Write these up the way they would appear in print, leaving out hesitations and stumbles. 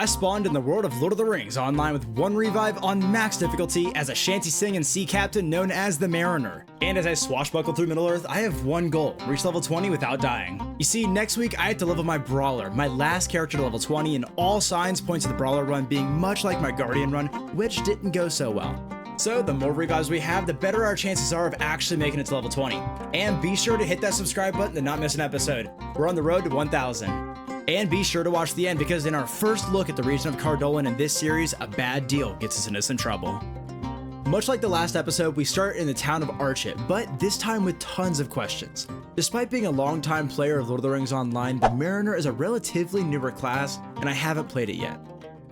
I spawned in the world of Lord of the Rings online with 1 revive on max difficulty as a shanty-singing sea captain known as the Mariner. And as I swashbuckle through Middle-earth, I have one goal: reach level 20 without dying. You see, next week I have to level my Brawler, my last character to level 20, and all signs point to the Brawler run being much like my Guardian run, which didn't go so well. So the more revives we have, the better our chances are of actually making it to level 20. And be sure to hit that subscribe button to not miss an episode. We're on the road to 1,000. And be sure to watch the end, because in our first look at the region of Cardolan in this series, a bad deal gets us into some trouble. Much like the last episode, we start in the town of Archit, but this time with tons of questions. Despite being a longtime player of Lord of the Rings Online, the Mariner is a relatively newer class, and I haven't played it yet.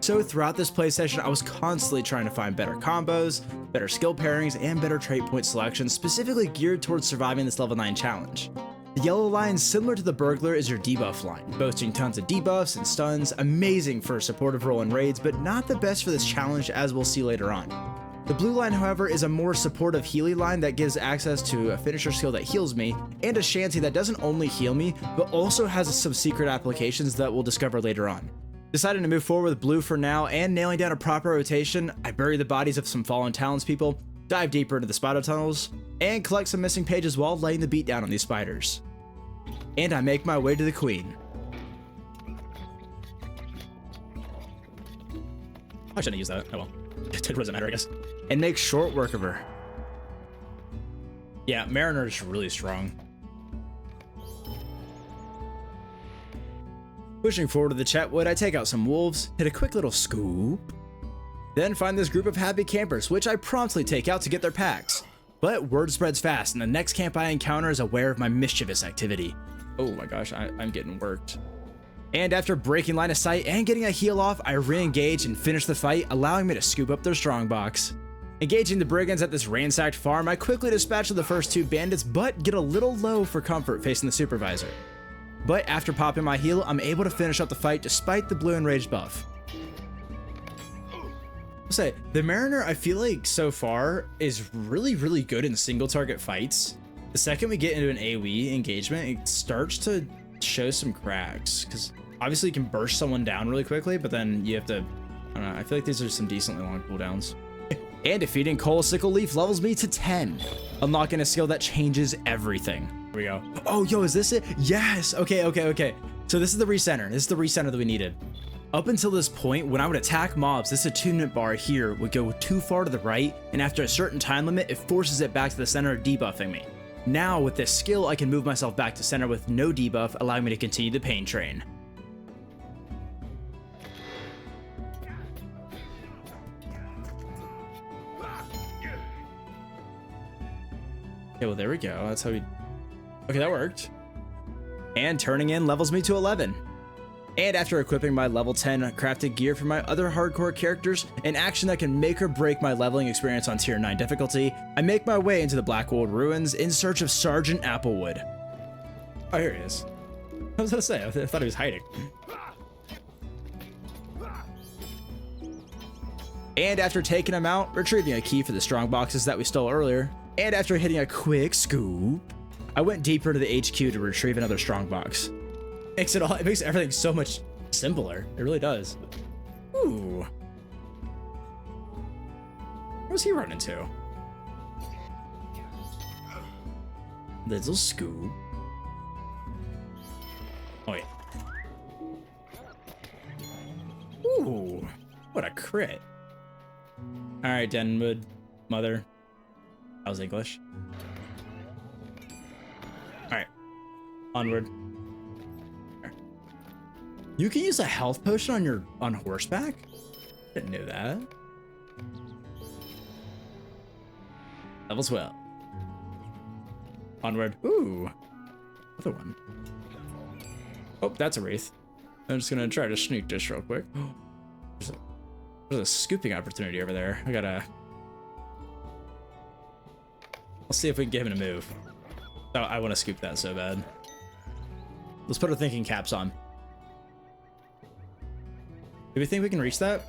So throughout this play session, I was constantly trying to find better combos, better skill pairings, and better trait point selections specifically geared towards surviving this level 9 challenge. The yellow line, similar to the burglar, is your debuff line, boasting tons of debuffs and stuns, amazing for a supportive role in raids, but not the best for this challenge, as we'll see later on. The blue line, however, is a more supportive Healy line that gives access to a finisher skill that heals me, and a shanty that doesn't only heal me, but also has some secret applications that we'll discover later on. Deciding to move forward with blue for now, and nailing down a proper rotation, I bury the bodies of some fallen townspeople, dive deeper into the spider tunnels, and collect some missing pages while laying the beat down on these spiders. And I make my way to the Queen. I shouldn't use that. Oh well. It doesn't matter, I guess. And make short work of her. Yeah, Mariner is really strong. Pushing forward to the Chetwood, I take out some wolves, hit a quick little scoop, then find this group of happy campers, which I promptly take out to get their packs. But word spreads fast, and the next camp I encounter is aware of my mischievous activity. Oh my gosh, I'm getting worked. And after breaking line of sight and getting a heal off, I re-engage and finish the fight, allowing me to scoop up their strongbox. Engaging the Brigands at this ransacked farm, I quickly dispatch the first 2 bandits, but get a little low for comfort facing the supervisor. But after popping my heal, I'm able to finish up the fight despite the blue enraged buff. I'll say, the Mariner, I feel like so far is really good in single target fights. The second we get into an AoE engagement, it starts to show some cracks, because obviously you can burst someone down really quickly, but then you have to, I don't know, I feel like these are some decently long cooldowns. And defeating Coal Sickle Leaf levels me to 10, unlocking a skill that changes everything. Here we go. Oh, yo, is this it? Yes. Okay. So this is the recenter. This is the recenter that we needed. Up until this point, when I would attack mobs, this attunement bar here would go too far to the right, and after a certain time limit, it forces it back to the center, debuffing me. Now, with this skill, I can move myself back to center with no debuff, allowing me to continue the pain train. Okay, well, there we go. That's how we... Okay, that worked. And turning in levels me to 11. And after equipping my level 10 crafted gear for my other hardcore characters, an action that can make or break my leveling experience on tier 9 difficulty, I make my way into the Blackwood ruins in search of Sergeant Applewood. Oh, here he is. I was gonna say, I thought he was hiding. And after taking him out, retrieving a key for the strong boxes that we stole earlier, and after hitting a quick scoop, I went deeper into the HQ to retrieve another strong box. It makes everything so much simpler. It really does. Ooh. Where's he running to? Little scoop. Oh yeah. Ooh. What a crit. Alright, Denwood, mother. That was English. Alright. Onward. You can use a health potion on horseback? Didn't know that. Level 12. Onward. Ooh. Another one. Oh, that's a wraith. I'm just gonna try to sneak this real quick. There's a scooping opportunity over there. I'll see if we can get him to move. Oh, I want to scoop that so bad. Let's put our thinking caps on. Do we think we can reach that?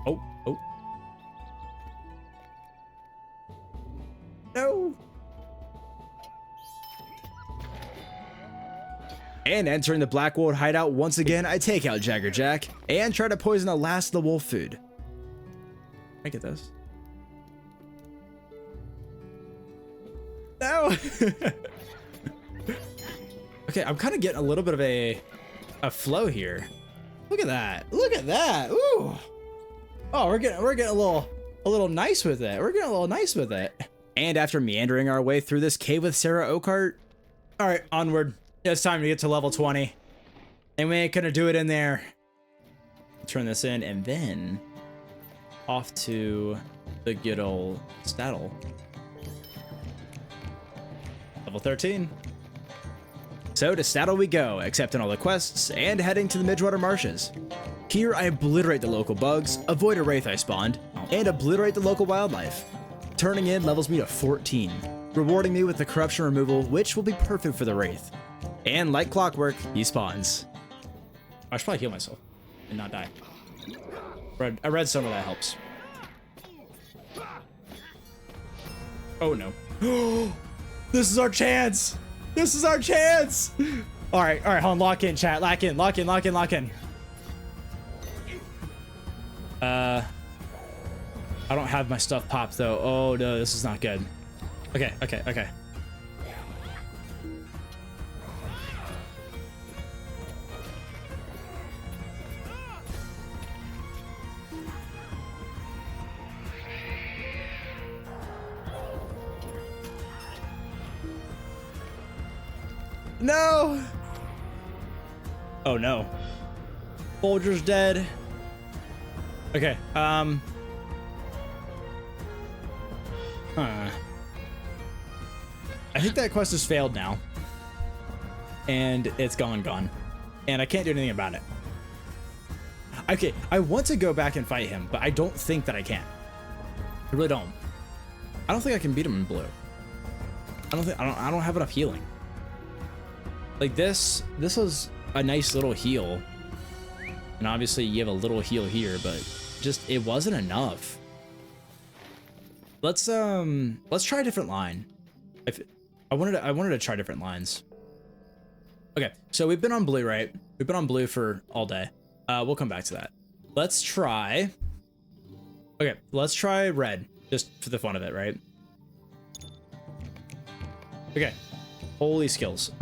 Oh. No. And entering the Black Wolf hideout once again, I take out Jagger Jack and try to poison the last of the wolf food. I get this. No! Okay, I'm kind of getting a little bit of a flow here. Look at that. Look at that. Ooh. Oh, we're getting a little nice with it. We're getting a little nice with it. And after meandering our way through this cave with Sarah Oakart, all right, onward. It's time to get to level 20. And we ain't gonna do it in there. Turn this in and then off to the good old saddle. Level 13. So to Staddle we go, accepting all the quests and heading to the Midgewater Marshes. Here I obliterate the local bugs, avoid a wraith I spawned, and obliterate the local wildlife. Turning in levels me to 14, rewarding me with the corruption removal, which will be perfect for the wraith. And like clockwork, he spawns. I should probably heal myself and not die. I read some of that helps. Oh no. This is our chance! This is our chance! Alright, hold on, lock in, chat. Lock in. I don't have my stuff popped though. Oh no, this is not good. Okay. No! Oh no. Folger's dead. Okay, I think that quest has failed now. And it's gone. And I can't do anything about it. Okay, I want to go back and fight him, but I don't think that I can. I really don't. I don't think I can beat him in blue. I don't have enough healing. Like this was a nice little heal. And obviously you have a little heal here, but just it wasn't enough. Let's try a different line. I wanted to try different lines. Okay, so we've been on blue, right? We've been on blue for all day. We'll come back to that. Let's try red, just for the fun of it, right? Okay. Holy skills.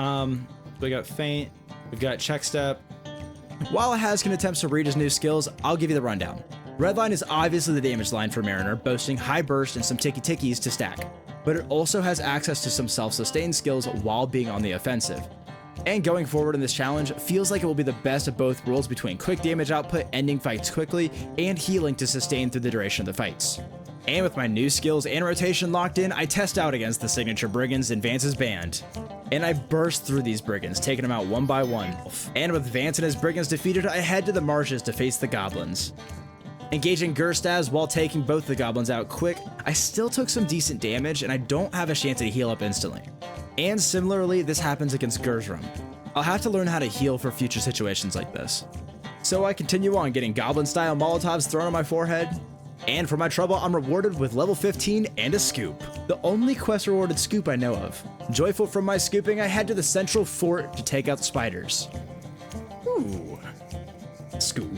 We got feint, we've got check step. While Hazken attempts to read his new skills, I'll give you the rundown. Red line is obviously the damage line for Mariner, boasting high burst and some ticky-tickies to stack, but it also has access to some self-sustained skills while being on the offensive. And going forward in this challenge feels like it will be the best of both worlds between quick damage output, ending fights quickly, and healing to sustain through the duration of the fights. And with my new skills and rotation locked in, I test out against the signature Brigands in Vance's band. And I burst through these Brigands, taking them out one by one. And with Vance and his Brigands defeated, I head to the marshes to face the goblins. Engaging Gerstaz while taking both the goblins out quick, I still took some decent damage and I don't have a chance to heal up instantly. And similarly, this happens against Gerzrum. I'll have to learn how to heal for future situations like this. So I continue on getting goblin-style Molotovs thrown on my forehead, and for my trouble, I'm rewarded with level 15 and a scoop. The only quest-rewarded scoop I know of. Joyful from my scooping, I head to the central fort to take out the spiders. Ooh. Scoop.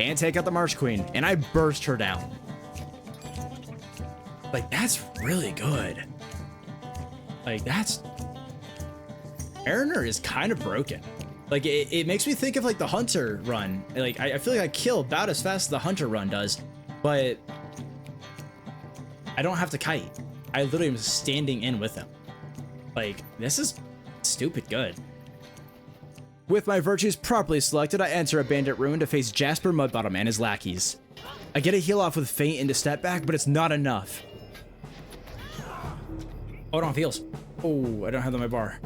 And take out the Marsh Queen, and I burst her down. Like, that's really good. Like, that's... Mariner is kind of broken. Like, it makes me think of, like, the Hunter run. Like, I feel like I kill about as fast as the Hunter run does, but I don't have to kite. I literally am standing in with him. Like, this is stupid good. With my virtues properly selected, I enter a bandit ruin to face Jasper Mudbottom and his lackeys. I get a heal off with feint into step back, but it's not enough. Oh, I don't have heals. Oh, I don't have them on my bar.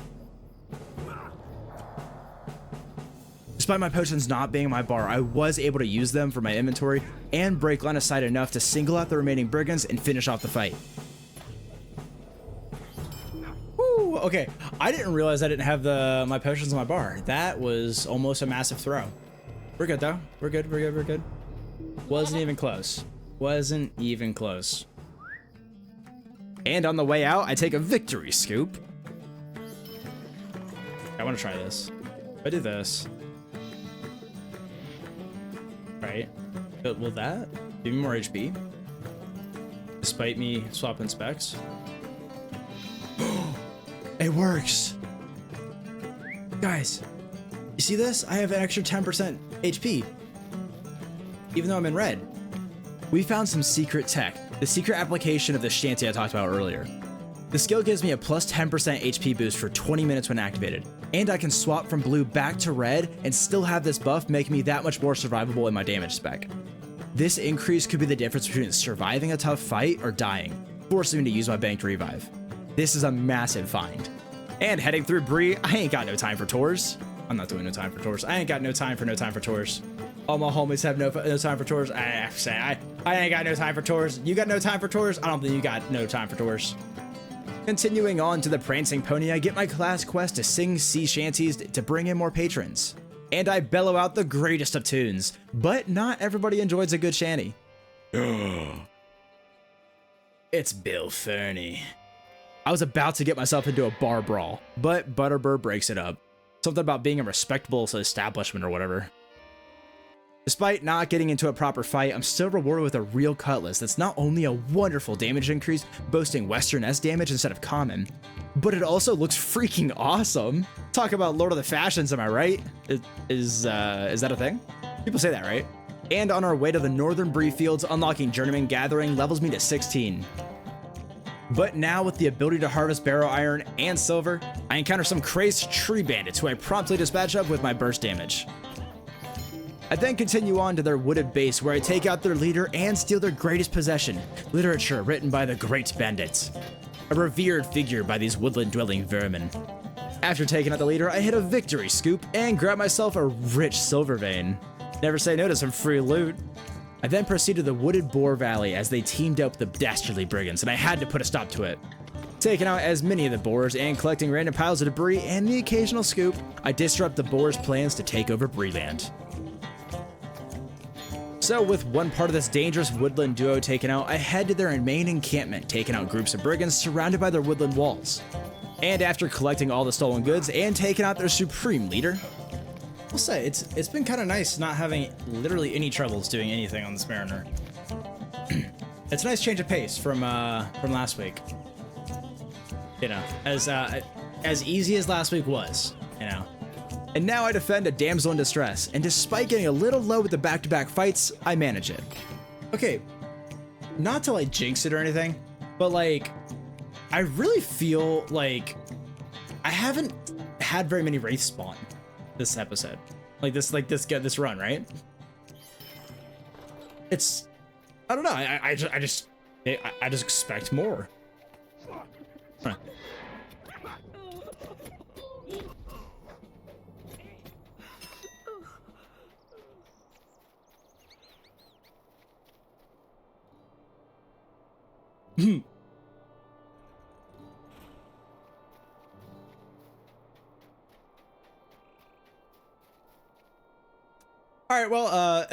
Despite my potions not being in my bar, I was able to use them for my inventory and break line of sight enough to single out the remaining Brigands and finish off the fight. Woo, okay, I didn't realize I didn't have my potions in my bar. That was almost a massive throw. We're good though. We're good. Wasn't even close. And on the way out, I take a victory scoop. I want to try this. If I do this, right? But will that give me more HP? Despite me swapping specs? It works! Guys, you see this? I have an extra 10% HP, even though I'm in red. We found some secret tech, the secret application of the shanty I talked about earlier. The skill gives me a plus 10% HP boost for 20 minutes when activated, and I can swap from blue back to red and still have this buff, making me that much more survivable in my damage spec. This increase could be the difference between surviving a tough fight or dying, forcing me to use my banked revive. This is a massive find. And heading through Bree, I ain't got no time for tours. I'm not doing no time for tours. I ain't got no time for tours. All my homies have no time for tours. I ain't got no time for tours. You got no time for tours? I don't think you got no time for tours. Continuing on to the Prancing Pony, I get my class quest to sing sea shanties to bring in more patrons. And I bellow out the greatest of tunes, but not everybody enjoys a good shanty. It's Bill Fernie. I was about to get myself into a bar brawl, but Butterbur breaks it up. Something about being a respectable establishment or whatever. Despite not getting into a proper fight, I'm still rewarded with a real cutlass that's not only a wonderful damage increase, boasting Western S damage instead of common, but it also looks freaking awesome. Talk about Lord of the Fashions, am I right? Is that a thing? People say that, right? And on our way to the Northern Bree Fields, unlocking Journeyman Gathering levels me to 16. But now with the ability to harvest barrow iron and silver, I encounter some crazed tree bandits who I promptly dispatch of with my burst damage. I then continue on to their wooded base where I take out their leader and steal their greatest possession, literature written by the Great Bandits, a revered figure by these woodland-dwelling vermin. After taking out the leader, I hit a victory scoop and grab myself a rich silver vein. Never say no to some free loot. I then proceed to the wooded Boar Valley as they teamed up the dastardly Brigands, and I had to put a stop to it. Taking out as many of the boars and collecting random piles of debris and the occasional scoop, I disrupt the boars' plans to take over Breeland. So with one part of this dangerous woodland duo taken out, I head to their main encampment, taking out groups of brigands surrounded by their woodland walls. And after collecting all the stolen goods and taking out their supreme leader, I'll say it's been kind of nice not having literally any troubles doing anything on this Mariner. It's a nice change of pace from last week. You know, as easy as last week was, you know. And now I defend a damsel in distress, and despite getting a little low with the back-to-back fights, I manage it. Okay, not to like jinx it or anything, but like, I really feel like I haven't had very many Wraiths spawn this episode. This run, right? It's, I don't know, I just expect more. Huh. All right, well,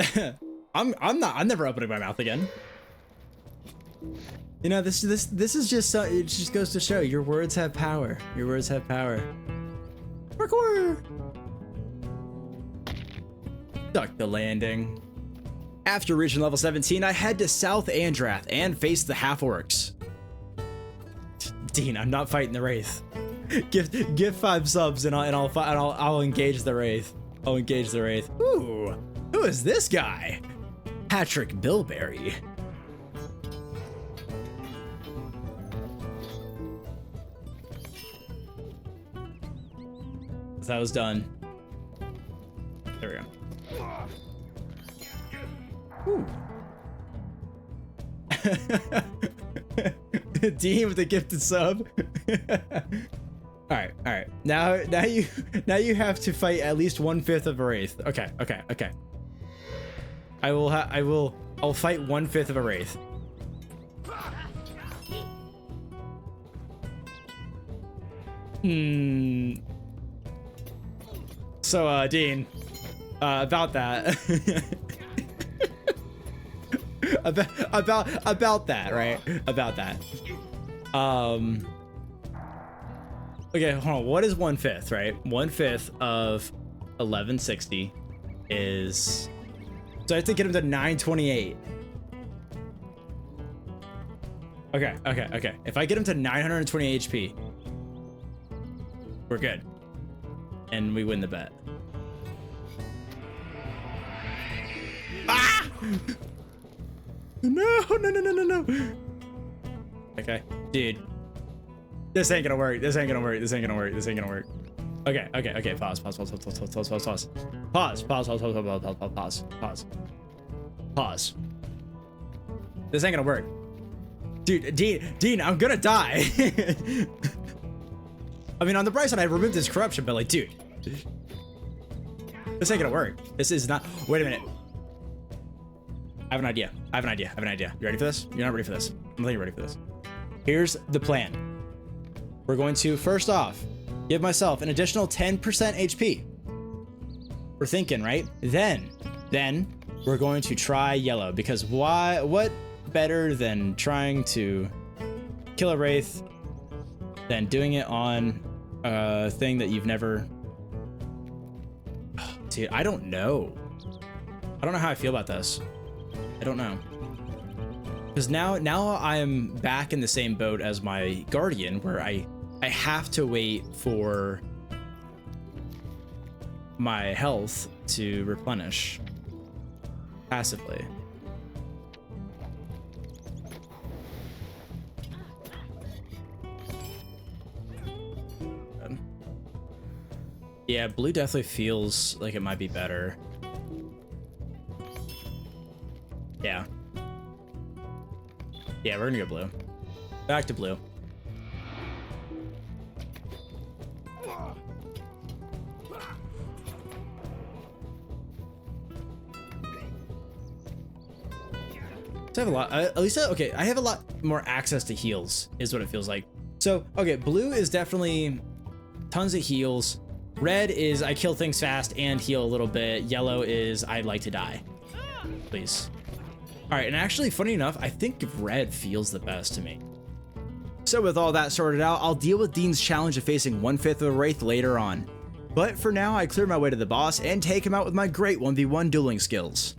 I'm never opening my mouth again. You know, this is just it just goes to show your words have power. Your words have power. Parkour. Duck the landing. After reaching level 17, I head to South Andrath and face the half-orcs. Dean, I'm not fighting the Wraith. Give 5 subs and I'll engage the Wraith. I'll engage the Wraith. Ooh, who is this guy? Patrick Bilberry. That was done. There we go. Ooh. Dean with the gifted sub. All right. Now you have to fight at least 1/5 of a Wraith. Okay. I'll fight 1/5 of a Wraith. So, Dean, about that. about that, right? About that. Okay, hold on. What is 1/5, right? 1/5 of 1160 is... So I have to get him to 928. Okay. If I get him to 920 HP, we're good. And we win the bet. Ah! No. Okay, dude. This ain't gonna work. Okay. Pause. This ain't gonna work. Dude, Dean, I'm gonna die. I mean, on the bright side, I removed this corruption, but like, dude, this ain't gonna work. This is not. Wait a minute. I have an idea. You ready for this? You're not ready for this. I'm not ready for this. Here's the plan. We're going to, first off, give myself an additional 10% HP. We're thinking, right? Then we're going to try yellow, because what better than trying to kill a wraith than doing it on a thing that you've never... Oh, dude, I don't know how I feel about this. I don't know. Because now I am back in the same boat as my guardian, where I have to wait for my health to replenish passively. Yeah, blue definitely feels like it might be better. Yeah, we're gonna go blue. Back to blue. I have a lot, at least, okay, I have a lot more access to heals, is what it feels like. So, okay, blue is definitely tons of heals. Red is I kill things fast and heal a little bit. Yellow is I'd like to die. Please. All right, and actually, funny enough, I think red feels the best to me. So with all that sorted out, I'll deal with Dean's challenge of facing 1/5 of a Wraith later on. But for now, I clear my way to the boss and take him out with my great 1v1 dueling skills.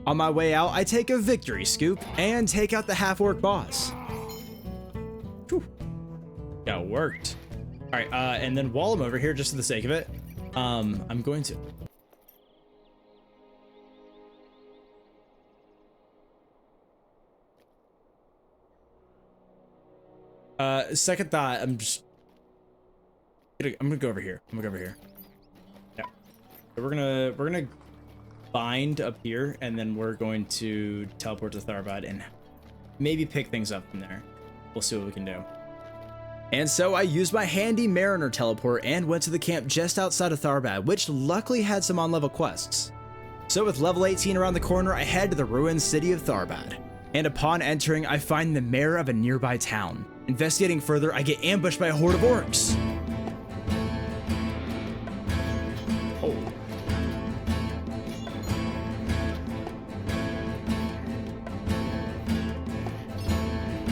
On my way out, I take a victory scoop and take out the half-orc boss. Whew. That worked. All right, and then while I'm over here, just for the sake of it, I'm going to... second thought, I'm gonna go over here. Yeah. So we're gonna bind up here, and then we're going to teleport to Tharbad and maybe pick things up from there. We'll see what we can do. And so I used my handy Mariner teleport and went to the camp just outside of Tharbad, which luckily had some on-level quests. So with level 18 around the corner, I head to the ruined city of Tharbad. And upon entering, I find the mayor of a nearby town. Investigating further, I get ambushed by a horde of orcs. Oh.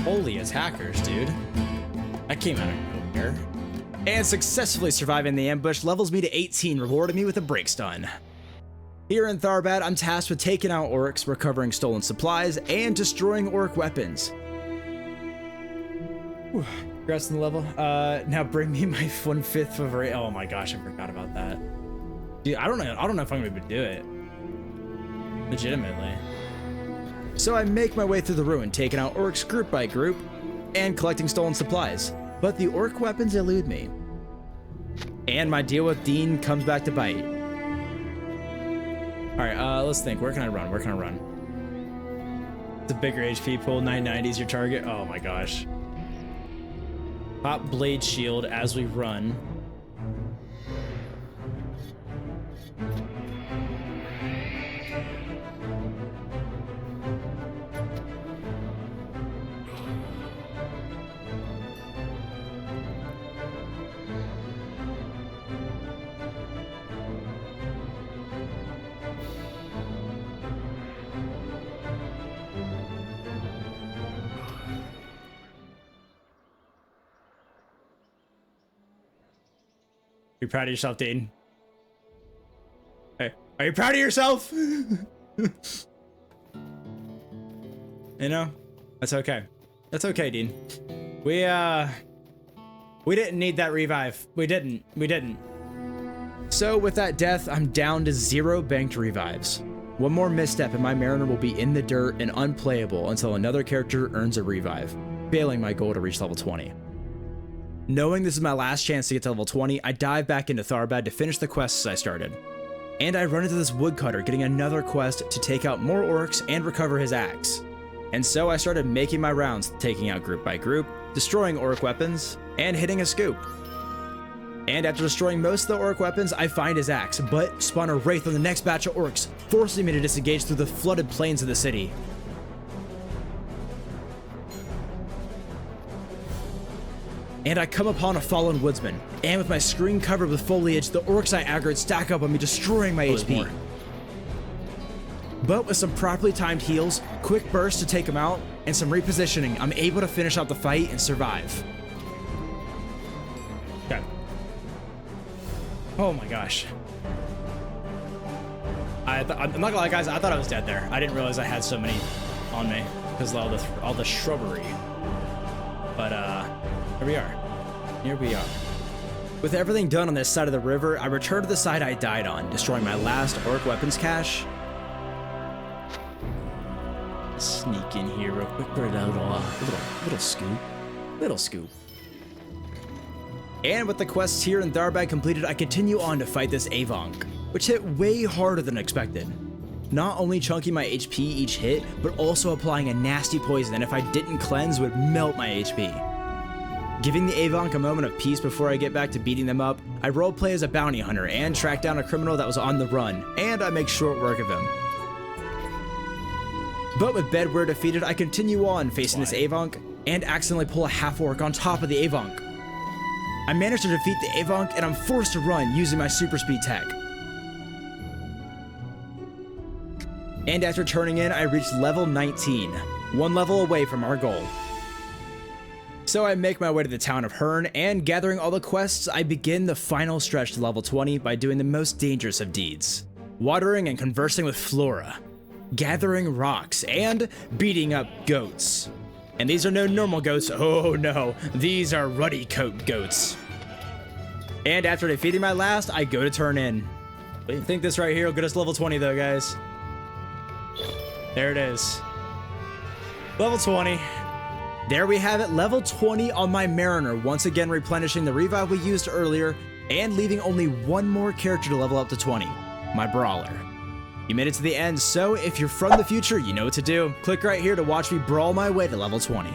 Holy attackers, dude. That came out of nowhere. And successfully surviving the ambush levels me to 18, rewarding me with a break stun. Here in Tharbad, I'm tasked with taking out orcs, recovering stolen supplies, and destroying orc weapons. Whew. Congrats on the level. Now bring me my 1/5 of a... Oh my gosh, I forgot about that. Dude, I don't know if I'm gonna be able to do it. Legitimately. So I make my way through the ruin, taking out orcs group by group, and collecting stolen supplies. But the orc weapons elude me. And my deal with Dean comes back to bite. Alright, let's think. Where can I run? The bigger HP pool, 990 is your target. Oh my gosh. Pop blade shield as we run. You proud of yourself, Dean? Hey, are you proud of yourself? You know, that's okay. That's okay, Dean. We didn't need that revive. We didn't. So with that death, I'm down to 0 banked revives. One more misstep and my Mariner will be in the dirt and unplayable until another character earns a revive, failing my goal to reach level 20. Knowing this is my last chance to get to level 20, I dive back into Tharbad to finish the quests I started. And I run into this woodcutter getting another quest to take out more orcs and recover his axe. And so I started making my rounds, taking out group by group, destroying orc weapons, and hitting a scoop. And after destroying most of the orc weapons, I find his axe, but spawn a wraith on the next batch of orcs, forcing me to disengage through the flooded plains of the city. And I come upon a fallen woodsman, and with my screen covered with foliage, the orcs I aggroed stack up on me, destroying my HP. But with some properly timed heals, quick bursts to take him out, and some repositioning, I'm able to finish out the fight and survive. Okay. Oh my gosh. I'm not gonna lie, guys, I thought I was dead there. I didn't realize I had so many on me because of all the shrubbery. But here we are. With everything done on this side of the river, I return to the side I died on, destroying my last orc weapons cache. Sneak in here real quick for a little scoop. And with the quests here in Tharbad completed, I continue on to fight this Avonk, which hit way harder than expected. Not only chunking my HP each hit, but also applying a nasty poison that if I didn't cleanse would melt my HP. Giving the Avonk a moment of peace before I get back to beating them up, I roleplay as a bounty hunter and track down a criminal that was on the run, and I make short work of him. But with Bedware defeated, I continue on facing this Avonk and accidentally pull a half-orc on top of the Avonk. I manage to defeat the Avonk and I'm forced to run using my super speed tech. And after turning in, I reached level 19, one level away from our goal. So I make my way to the town of Hearn, and gathering all the quests, I begin the final stretch to level 20 by doing the most dangerous of deeds. Watering and conversing with Flora, gathering rocks, and beating up goats. And these are no normal goats, oh no, these are ruddy coat goats. And after defeating my last, I go to turn in. I think this right here will get us level 20 though, guys. There it is. Level 20. There we have it, level 20 on my Mariner, once again replenishing the revive we used earlier, and leaving only one more character to level up to 20, my Brawler. You made it to the end, so if you're from the future, you know what to do. Click right here to watch me brawl my way to level 20.